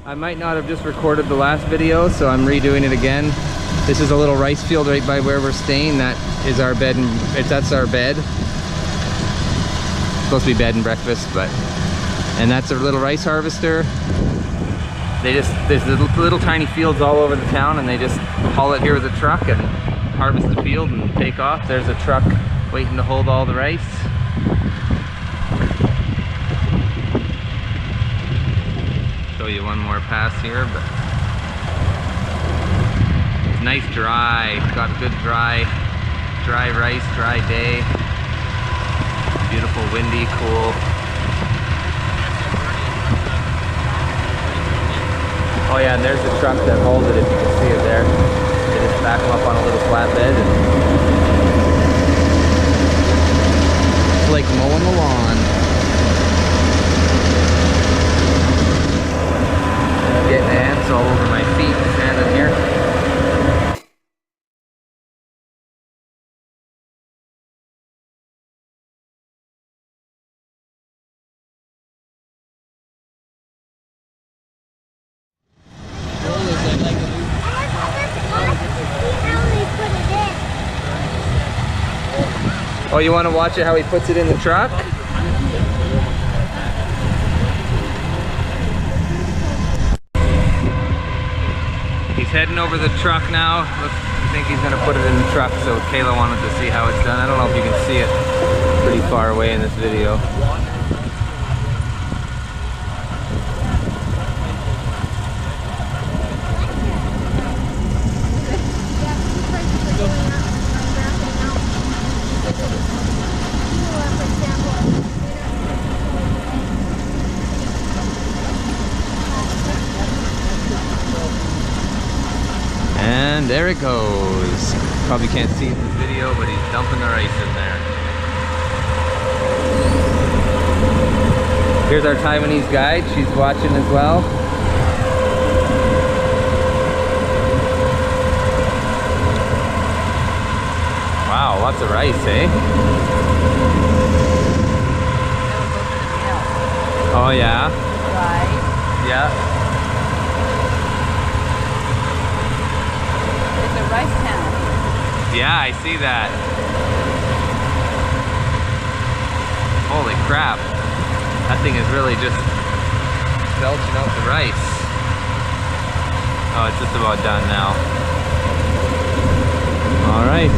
I might not have just recorded the last video, so I'm redoing it again. This is a little rice field right by where we're staying. That is our bed, and that's our bed. It's supposed to be bed and breakfast, but and that's our little rice harvester. There's little tiny fields all over the town, and they just haul it here with a truck and harvest the field and take off. There's a truck waiting to hold all the rice. Show you one more pass here, but it's nice dry. Got a good dry rice, dry day. Beautiful, windy, cool. Oh yeah, and there's the truck that holds it, if you can see it there. They just back them up on a little flatbed and it's like mowing the lawn. Getting ants all over my feet standing here. Oh, you want to watch it how he puts it in the truck? He's heading over the truck now. I think he's going to put it in the truck, so Kayla wanted to see how it's done. I don't know if you can see it pretty far away in this video. And there it goes. Probably can't see it in this video, but he's dumping the rice in there. Here's our Taiwanese guide. She's watching as well. Wow, lots of rice, eh? Oh yeah? Right. Yeah. Rice town. Yeah, I see that. Holy crap. That thing is really just belching out the rice. Oh, it's just about done now. All right.